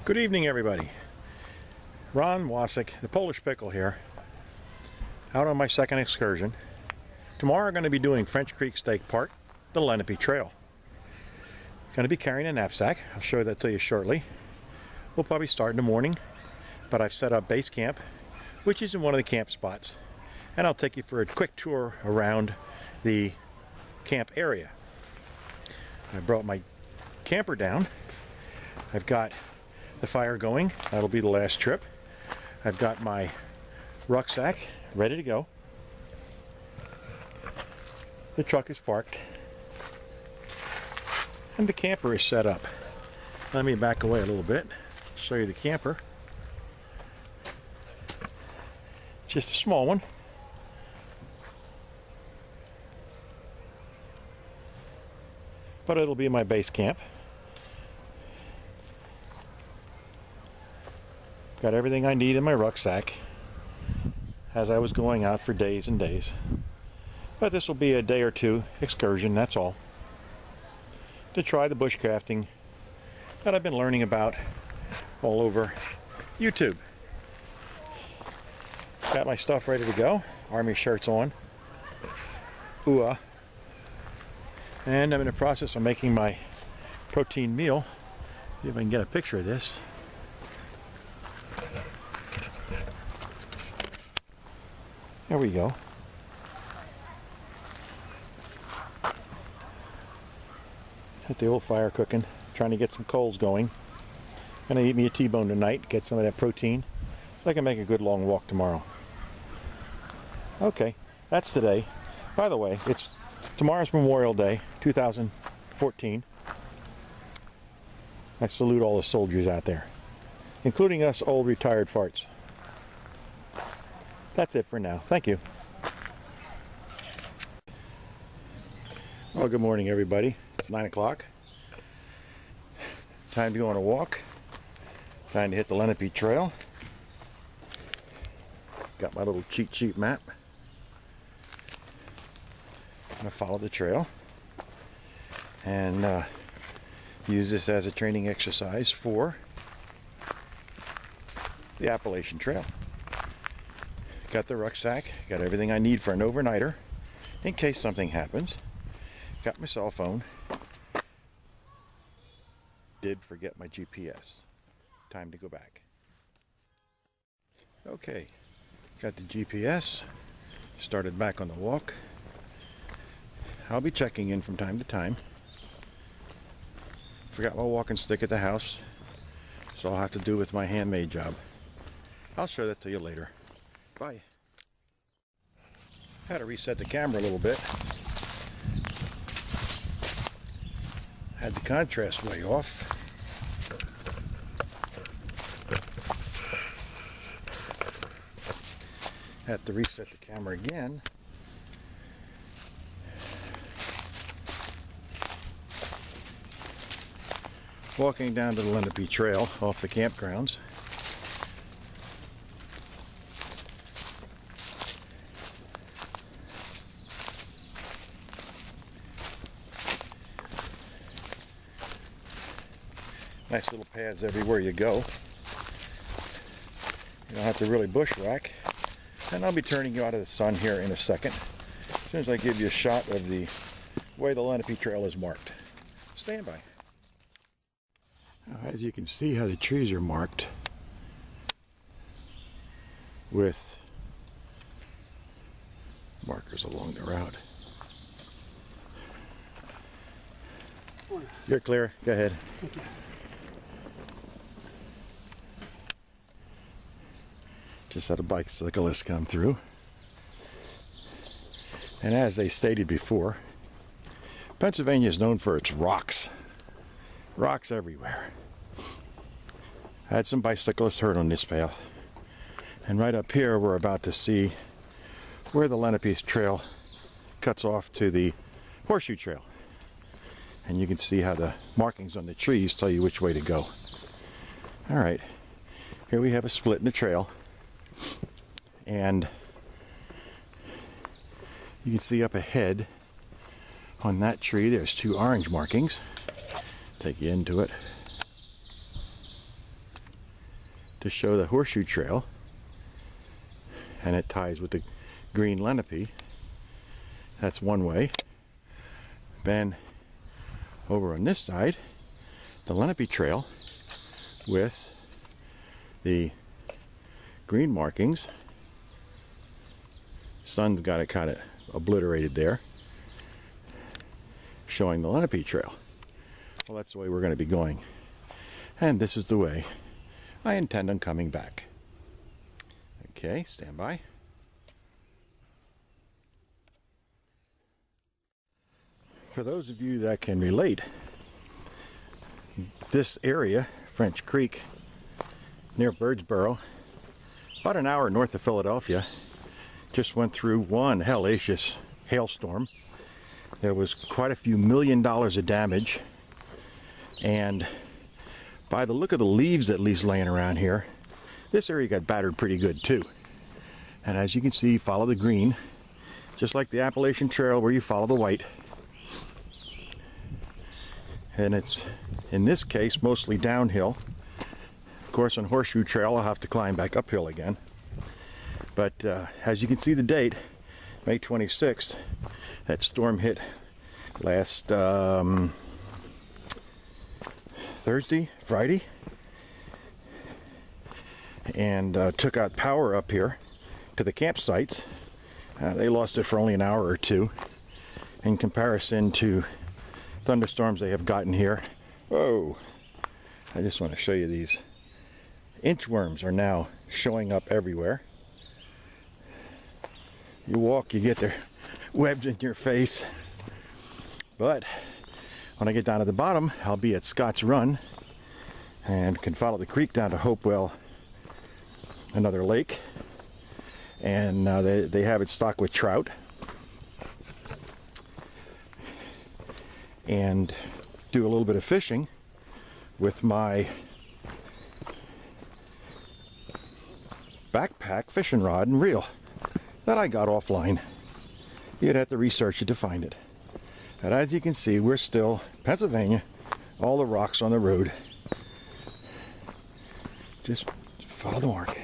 Good evening, everybody. Ron Wasik, the Polish Pickle here, out on my second excursion. Tomorrow I'm going to be doing French Creek State Park, the Lenape Trail. Going to be carrying a knapsack. I'll show that to you shortly. We'll probably start in the morning, but I've set up base camp, which is in one of the camp spots. And I'll take you for a quick tour around the camp area. I brought my camper down. I've got the fire going. That'll be the last trip. I've got my rucksack ready to go. The truck is parked and the camper is set up. Let me back away a little bit, show you the camper. It's just a small one. But it'll be my base camp. Got everything I need in my rucksack as I was going out for days and days. But this will be a day or two excursion, that's all, to try the bushcrafting that I've been learning about all over YouTube. Got my stuff ready to go. Army shirts on. Ooh-ah. And I'm in the process of making my protein meal. See if I can get a picture of this. There we go. Got the old fire cooking, trying to get some coals going. Gonna eat me a T-bone tonight, get some of that protein, so I can make a good long walk tomorrow. Okay, that's today. By the way, tomorrow's Memorial Day, 2014. I salute all the soldiers out there, including us old retired farts. That's it for now. Thank you. Well, good morning, everybody. It's 9 o'clock. Time to go on a walk. Time to hit the Lenape Trail. Got my little cheat sheet map. I'm going to follow the trail and use this as a training exercise for the Appalacian Trail. Got the rucksack, got everything I need for an overnighter in case something happens. Got my cell phone. Did forget my GPS. Time to go back. Okay, got the GPS. Started back on the walk. I'll be checking in from time to time. Forgot my walking stick at the house, so I'll have to do with my handmade job. I'll show that to you later. Bye. Had to reset the camera a little bit. Had the contrast way off. Had to reset the camera again. Walking down to the Lenape Trail off the campgrounds. Nice little paths everywhere you go. You don't have to really bushwhack. And I'll be turning you out of the sun here in a second, as soon as I give you a shot of the way the Lenape Trail is marked. Stand by. Now, as you can see how the trees are marked with markers along the route. You're clear. Go ahead. Thank you. Just had a bicyclist come through. And as they stated before, Pennsylvania is known for its rocks. Rocks everywhere. I had some bicyclists hurt on this path. And right up here we're about to see where the Lenape Trail cuts off to the Horseshoe Trail. And you can see how the markings on the trees tell you which way to go. Alright, here we have a split in the trail. And you can see up ahead on that tree there's two orange markings. Take you into it. to show the horseshoe trail, and it ties with the green Lenape. That's one way. Then over on this side, the Lenape trail with the green markings. Sun's got it kind of obliterated there, showing the Lenape trail. Well, that's the way we're going to be going, and this is the way I intend on coming back. Okay, stand by. For those of you that can relate, this area, French Creek, near Birdsboro, about an hour north of Philadelphia, just went through one hellacious hailstorm. There was quite a few $1 million of damage, and by the look of the leaves at least laying around here, this area got battered pretty good too. And as you can see, follow the green, just like the Appalacian Trail where you follow the white. And it's, in this case, mostly downhill. Of course, on Horseshoe Trail, I'll have to climb back uphill again. But as you can see the date, May 26th, that storm hit last Friday, and took out power up here to the campsites. They lost it for only an hour or two in comparison to thunderstorms they have gotten here. Whoa! I just want to show you these. Inchworms are now showing up everywhere. You walk, you get their webs in your face. But when I get down to the bottom, I'll be at Scott's Run and can follow the creek down to Hopewell, another lake. And they have it stocked with trout. And do a little bit of fishing with my backpack fishing rod and reel that I got offline. You'd have to research it to find it. And as you can see, we're still Pennsylvania, all the rocks on the road. Just follow the mark.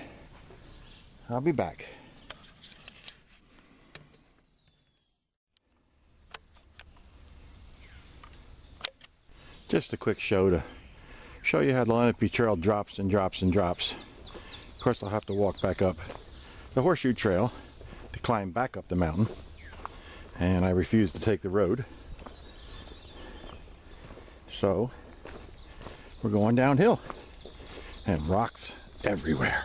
I'll be back. Just a quick show to show you how the Lenape Trail drops and drops and drops. Of course, I'll have to walk back up the Horseshoe Trail to climb back up the mountain, and I refuse to take the road. So we're going downhill, and rocks everywhere.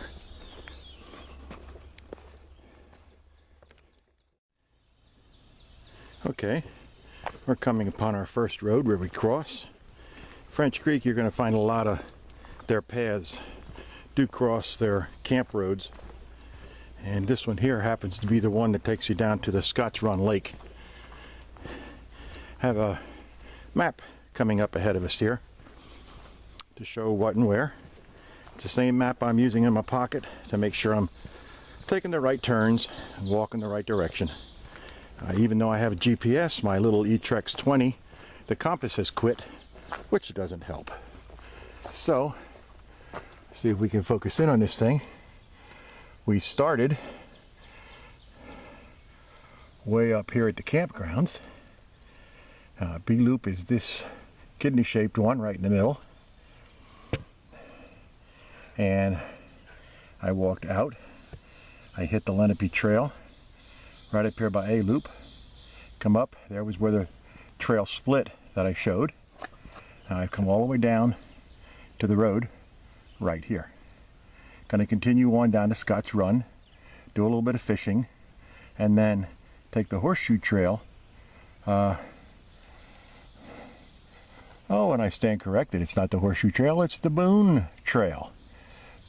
Okay, we're coming upon our first road where we cross. French Creek, you're going to find a lot of their paths do cross their camp roads, and this one here happens to be the one that takes you down to the Scott's Run Lake. Have a map coming up ahead of us here to show what and where. It's the same map I'm using in my pocket to make sure I'm taking the right turns and walking the right direction. Even though I have a GPS, my little eTrex 20, the compass has quit, which doesn't help. So, see if we can focus in on this thing. We started way up here at the campgrounds. B-loop is this kidney-shaped one right in the middle. And I walked out. I hit the Lenape Trail right up here by A-loop. Come up, there was where the trail split that I showed. Now I've come all the way down to the road right here. Going to continue on down to Scott's Run, do a little bit of fishing, and then take the Horseshoe Trail. Oh, and I stand corrected. It's not the Horseshoe Trail, it's the Boone Trail.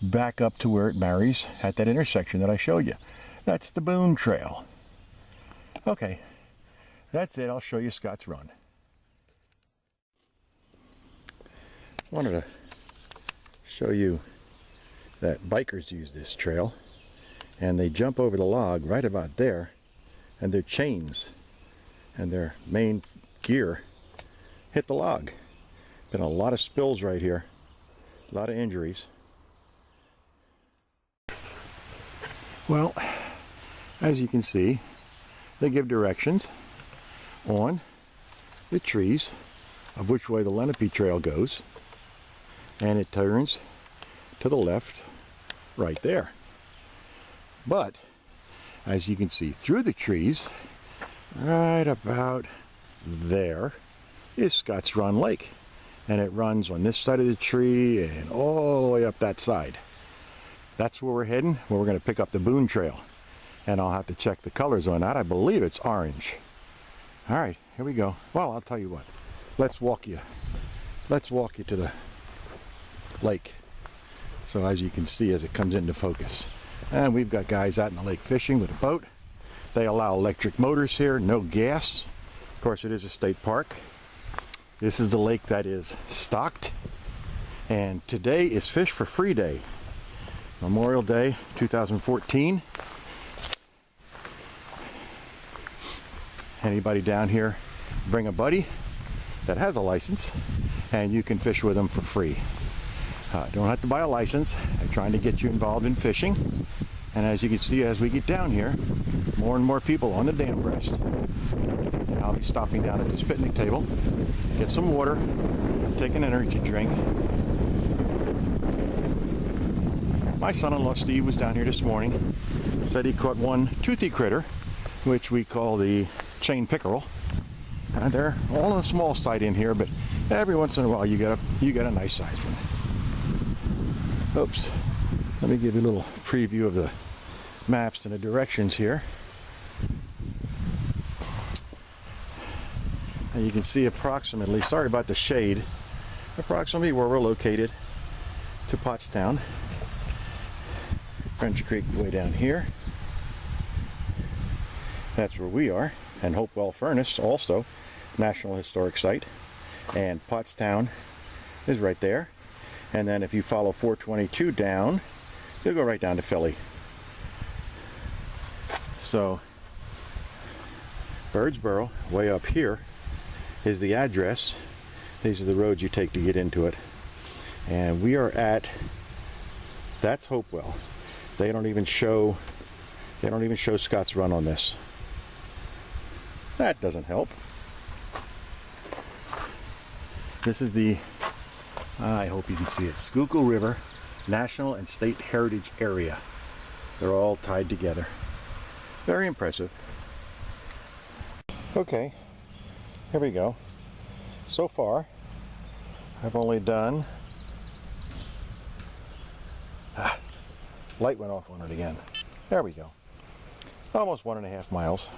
Back up to where it marries at that intersection that I showed you. That's the Boone Trail. Okay, that's it. I'll show you Scott's Run. Wanted to show you that bikers use this trail, and they jump over the log right about there, and their chains and their main gear hit the log. Been a lot of spills right here, a lot of injuries. Well, as you can see, they give directions on the trees of which way the Lenape Trail goes, and it turns to the left right there. But as you can see through the trees, right about there is Scotts Run Lake, and it runs on this side of the tree and all the way up that side. That's where we're heading, where we're going to pick up the Boone Trail, and I'll have to check the colors on that. I believe it's orange. All right, here we go. Well, I'll tell you what, let's walk you to the lake, so as you can see as it comes into focus. And we've got guys out in the lake fishing with a boat. They allow electric motors here, no gas. Of course, it is a state park. This is the lake that is stocked, and today is Fish for Free Day, Memorial Day 2014. Anybody down here, bring a buddy that has a license, and you can fish with them for free. Don't have to buy a license. They're trying to get you involved in fishing. And as you can see, as we get down here, more and more people on the dam breast. And I'll be stopping down at this picnic table, get some water, take an energy drink. My son-in-law Steve was down here this morning. Said he caught one toothy critter, which we call the chain pickerel. And they're all on the small side in here, but every once in a while you get a nice sized one. Oops. Let me give you a little preview of the maps and the directions here. And you can see approximately, sorry about the shade, approximately where we're located to Pottstown. French Creek way down here. That's where we are. And Hopewell Furnace, also National Historic Site. And Pottstown is right there. And then if you follow 422 down, you'll go right down to Philly. So Birdsboro, way up here, is the address. These are the roads you take to get into it. And we are at, that's Hopewell. They don't even show Scotts Run on this. That doesn't help. This is the, I hope you can see it, Schuylkill River National and State Heritage Area. They're all tied together. Very impressive. Okay, here we go. So far, I've only done, light went off on it again. There we go. Almost 1.5 miles.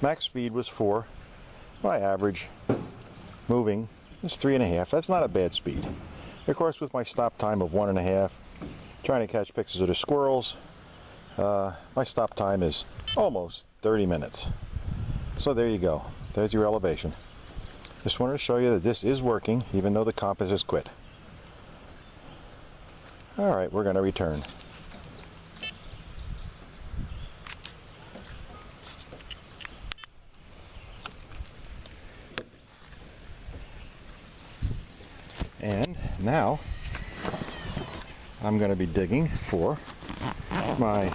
Max speed was 4. My average moving is 3.5. That's not a bad speed. Of course, with my stop time of 1.5, trying to catch pictures of the squirrels, my stop time is almost 30 minutes. So there you go. There's your elevation. Just wanted to show you that this is working, even though the compass has quit. All right, we're going to return. And now I'm going to be digging for my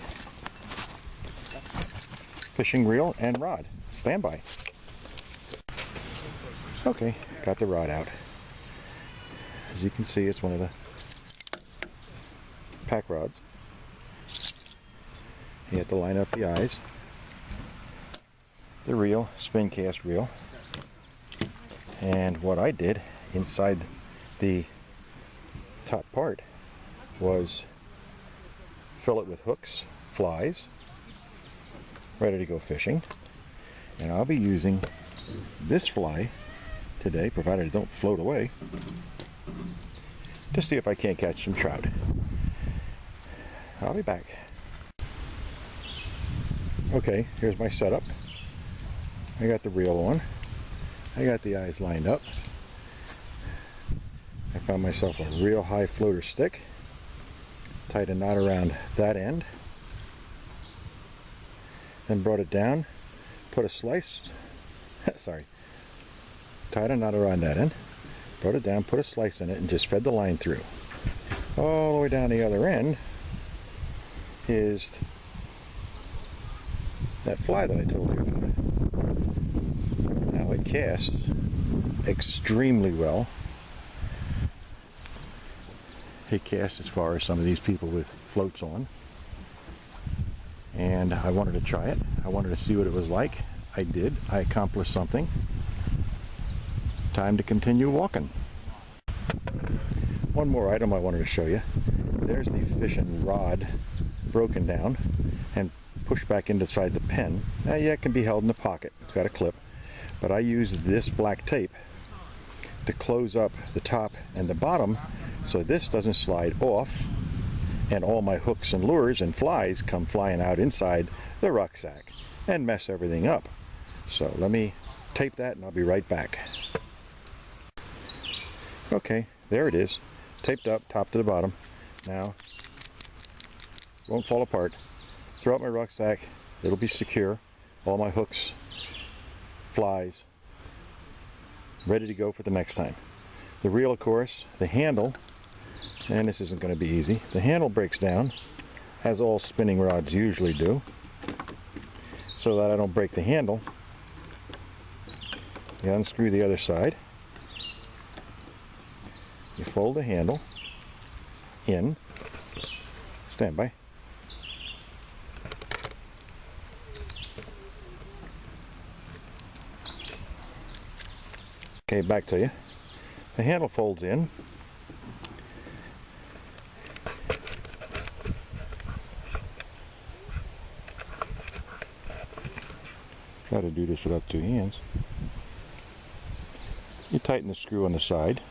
fishing reel and rod. Stand by. Okay, got the rod out. As you can see, it's one of the pack rods. You have to line up the eyes. The reel, spin cast reel. And what I did inside the top part was fill it with hooks, flies, ready to go fishing. And I'll be using this fly today, provided it don't float away, to see if I can't catch some trout. I'll be back. Okay, here's my setup. I got the reel on. I got the eyes lined up. I found myself a real high floater stick. Tied a knot around that end. Then brought it down, put a slice, tied a knot around that end, brought it down, put a slice in it, and just fed the line through. All the way down the other end is that fly that I told you about. Now it casts extremely well. It casts as far as some of these people with floats on. And I wanted to try it. I wanted to see what it was like. I did. I accomplished something. Time to continue walking. One more item I wanted to show you. There's the fishing rod broken down and pushed back inside the pen. Now, yeah, it can be held in a pocket. It's got a clip. But I use this black tape to close up the top and the bottom so this doesn't slide off and all my hooks and lures and flies come flying out inside the rucksack and mess everything up. So let me tape that and I'll be right back. Okay, there it is. Taped up, top to the bottom. Now, won't fall apart. Throw out my rucksack, it'll be secure. All my hooks, flies, ready to go for the next time. The reel, of course, the handle, and this isn't going to be easy. The handle breaks down, as all spinning rods usually do, so that I don't break the handle. You unscrew the other side. You fold the handle in. Stand by. Okay, back to you. The handle folds in. Try to do this without two hands. You tighten the screw on the side.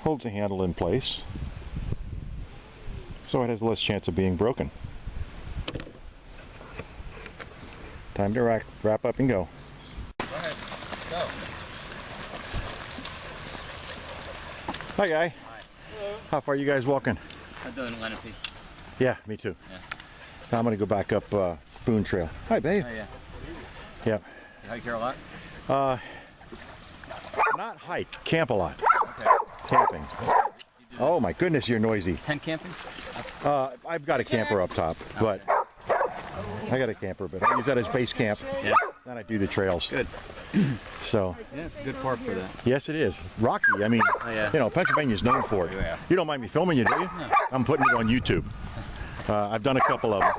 Holds the handle in place so it has less chance of being broken. Time to wrap up and go. Go ahead. Go. Hi, Guy. Hi. Hello. How far are you guys walking? I'm doing Lenape. Yeah, me too. Yeah. Now I'm going to go back up Boone Trail. Hi, babe. Oh, yeah. Yeah. You hike here a lot? Not hike, camp a lot. Okay. Camping. Oh my goodness, you're noisy. Tent camping? I've got a camper up top, but I got a camper, but I use that as base camp. Yeah. Then I do the trails. Good. So. Yeah, it's a good park for that. Yes, it is. Rocky. I mean, Oh, yeah. you know, Pennsylvania's known for it. Yeah. You don't mind me filming you, do you? No. I'm putting it on YouTube. I've done a couple of them.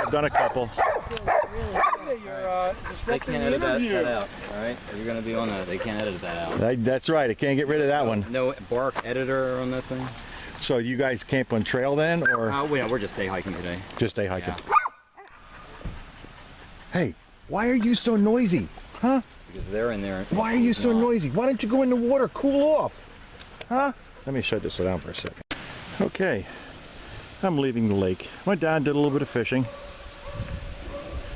I've done a couple. They can't edit that out, all right? If you're going to be on that, they can't edit that out. That's right. I can't get rid of that one. No bark editor on that thing? So you guys camp on trail then, or We're just day hiking today. just day hiking? Yeah. Hey, why are you so noisy? Huh? Because they're in there. Why are you so noisy? Why don't you go in the water, cool off? Huh? Let me shut this down for a second. Okay, I'm leaving the lake. Went down, did a little bit of fishing.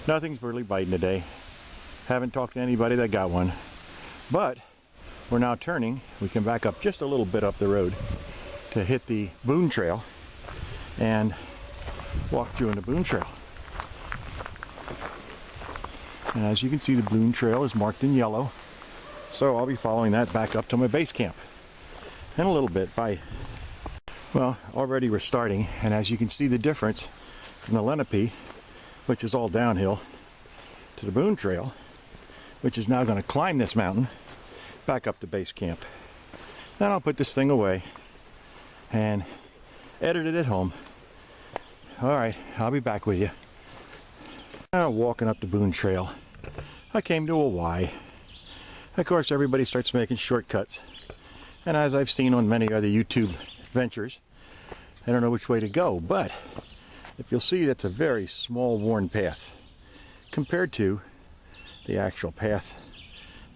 Nothing's really biting today. Haven't talked to anybody that got one. But we're now turning. We can back up just a little bit up the road to hit the Boone Trail and walk through on the Boone Trail. And as you can see, the Boone Trail is marked in yellow. So I'll be following that back up to my base camp in a little bit. Bye. Well, already we're starting, and as you can see the difference from the Lenape, which is all downhill, to the Boone Trail, which is now going to climb this mountain back up to base camp. Then I'll put this thing away and edit it at home. All right, I'll be back with you. Now walking up the Boone Trail, I came to a Y. Of course, everybody starts making shortcuts. And as I've seen on many other YouTube ventures, I don't know which way to go, but if you'll see, that's a very small worn path compared to the actual path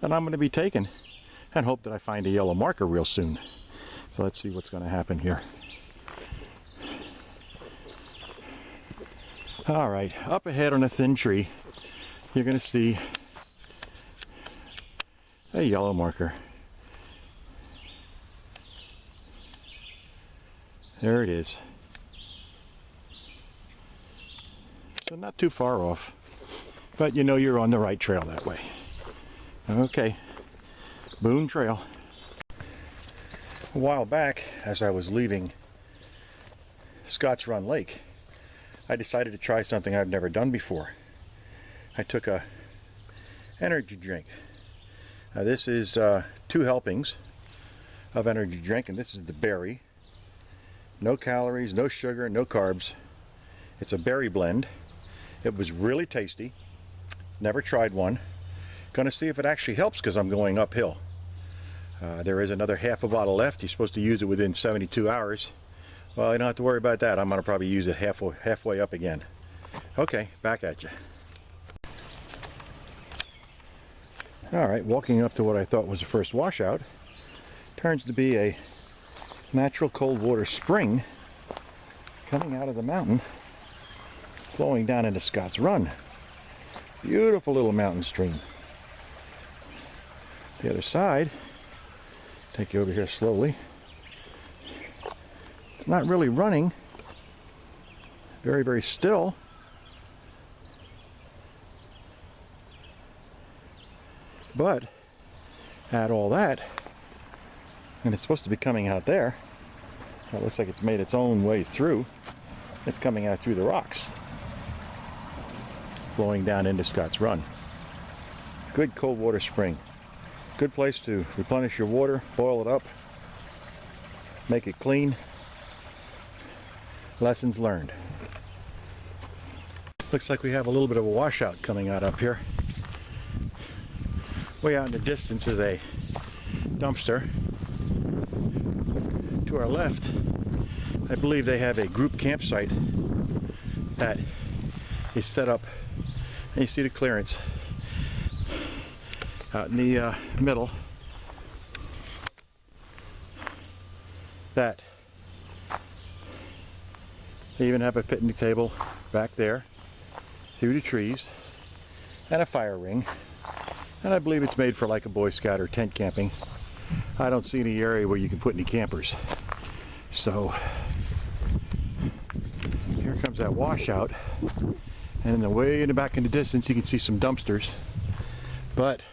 that I'm going to be taking, and hope that I find a yellow marker real soon. So let's see what's going to happen here. All right, up ahead on a thin tree, you're going to see a yellow marker. There it is. So not too far off, but you know you're on the right trail that way. Okay, Boone Trail. A while back, as I was leaving Scotts Run Lake, I decided to try something I've never done before. I took a energy drink. Now this is 2 helpings of energy drink, and this is the berry. No calories, no sugar, no carbs. It's a berry blend. It was really tasty. Never tried one. Gonna see if it actually helps because I'm going uphill. There is another half a bottle left. You're supposed to use it within 72 hours. Well, you don't have to worry about that. I'm gonna probably use it halfway up again. Okay, back at you. All right, walking up to what I thought was the first washout. Turns to be a natural cold water spring coming out of the mountain, flowing down into Scott's Run. Beautiful little mountain stream. The other side, take you over here slowly. It's not really running. Very, very still. But add all that, and it's supposed to be coming out there. It looks like it's made its own way through. It's coming out through the rocks, flowing down into Scott's Run. Good cold water spring. Good place to replenish your water, boil it up, make it clean. Lessons learned. Looks like we have a little bit of a washout coming out up here. Way out in the distance is a dumpster. To our left, I believe they have a group campsite that is set up. And you see the clearance out in the middle. That they even have a picnic table back there through the trees and a fire ring. And I believe it's made for like a Boy Scout or tent camping. I don't see any area where you can put any campers. So here comes that washout. And in the way in the back in the distance you can see some dumpsters. But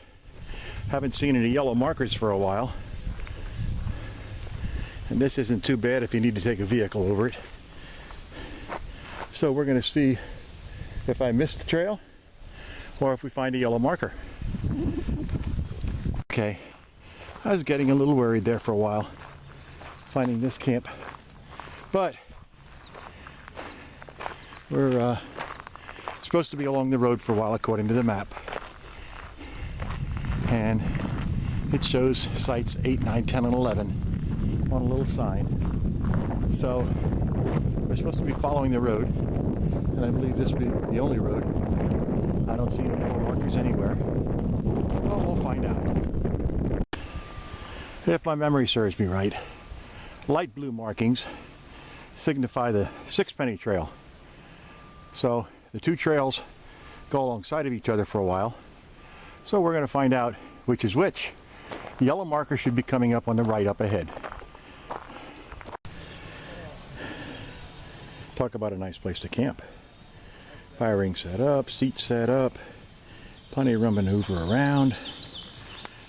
haven't seen any yellow markers for a while. And this isn't too bad if you need to take a vehicle over it. So we're going to see if I missed the trail or if we find a yellow marker. Okay, I was getting a little worried there for a while, finding this camp, but we're supposed to be along the road for a while according to the map, and it shows sites 8, 9, 10, and 11 on a little sign. So we're supposed to be following the road, and I believe this will be the only road. I don't see any yellow markers anywhere. Well, we'll find out. If my memory serves me right, light blue markings signify the Sixpenny Trail. So the 2 trails go alongside of each other for a while. So we're going to find out which is which. The yellow marker should be coming up on the right up ahead. Talk about a nice place to camp. Fire ring set up, seats set up, plenty of room to maneuver around.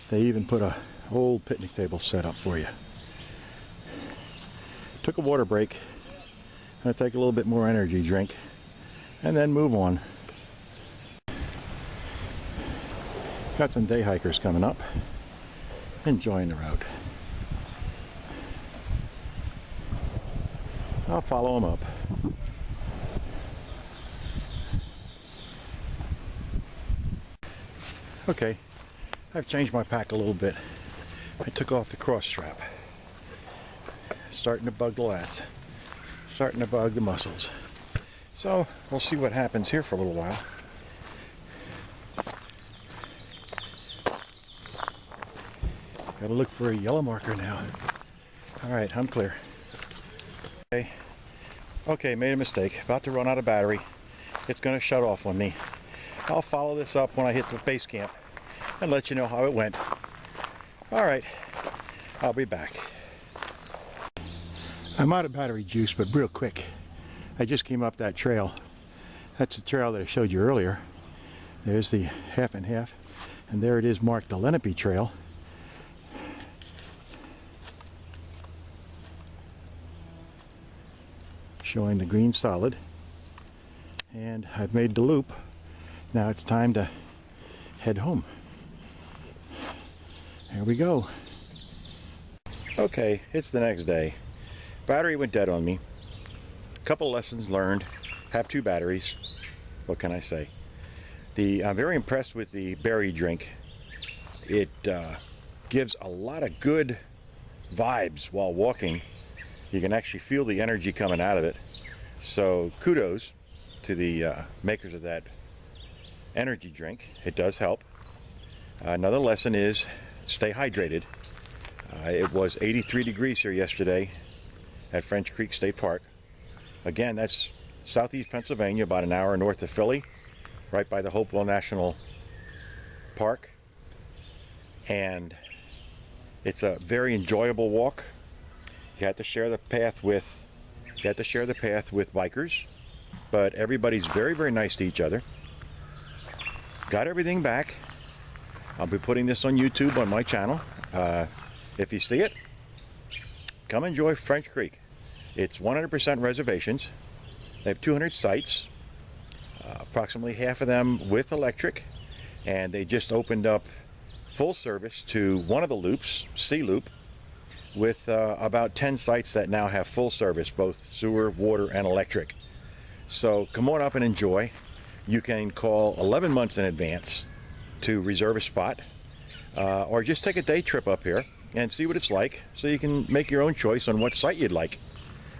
They even put a old picnic table set up for you. Took a water break. I'm going to take a little bit more energy drink and then move on. Got some day hikers coming up, enjoying the road. I'll follow them up. Okay, I've changed my pack a little bit. I took off the cross strap. Starting to bug the lats. Starting to bug the muscles. So we'll see what happens here for a little while. Gotta look for a yellow marker now. Alright, I'm clear. Okay, made a mistake. About to run out of battery. It's gonna shut off on me. I'll follow this up when I hit the base camp and let you know how it went. Alright, I'll be back. I'm out of battery juice, but real quick. I just came up that trail. That's the trail that I showed you earlier. There's the half and half, and there it is marked the Lenape Trail. Showing the green solid. and I've made the loop. Now it's time to head home. Here we go. Okay, it's the next day. Battery went dead on me. Couple lessons learned. Have 2 batteries. What can I say? I'm very impressed with the berry drink. It gives a lot of good vibes while walking. You can actually feel the energy coming out of it. So kudos to the makers of that energy drink. It does help. Another lesson is stay hydrated. It was 83 degrees here yesterday at French Creek State Park. Again, that's southeast Pennsylvania, about an hour north of Philly, right by the Hopewell National Park. And it's a very enjoyable walk. You have to share the path with bikers, but everybody's very, very nice to each other. Got everything back. I'll be putting this on YouTube on my channel. If you see it, come enjoy French Creek. It's 100% reservations. They have 200 sites, approximately half of them with electric, and they just opened up full service to one of the loops, C Loop, with about 10 sites that now have full service, both sewer, water, and electric. So come on up and enjoy. You can call 11 months in advance to reserve a spot, or just take a day trip up here and see what it's like, so you can make your own choice on what site you'd like.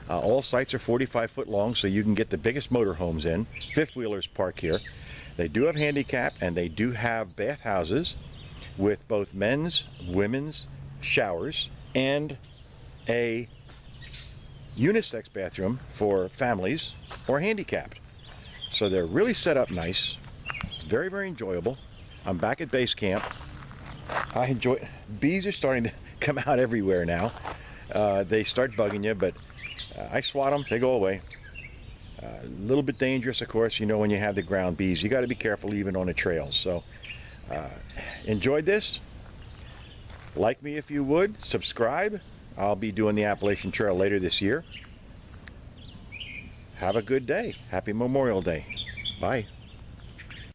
All sites are 45 foot long, so you can get the biggest motorhomes in. Fifth wheelers park here. They do have handicap, and they do have bathhouses with both men's, women's showers, and a unisex bathroom for families or handicapped. So they're really set up nice. Very, very enjoyable. I'm back at base camp. I enjoy it. Bees are starting to come out everywhere now. They start bugging you, but I swat them, they go away. A little bit dangerous, of course, you know, when you have the ground bees. You got to be careful even on the trails. So enjoyed this. Like me if you would. Subscribe. I'll be doing the Appalachian Trail later this year. Have a good day. Happy Memorial Day. Bye.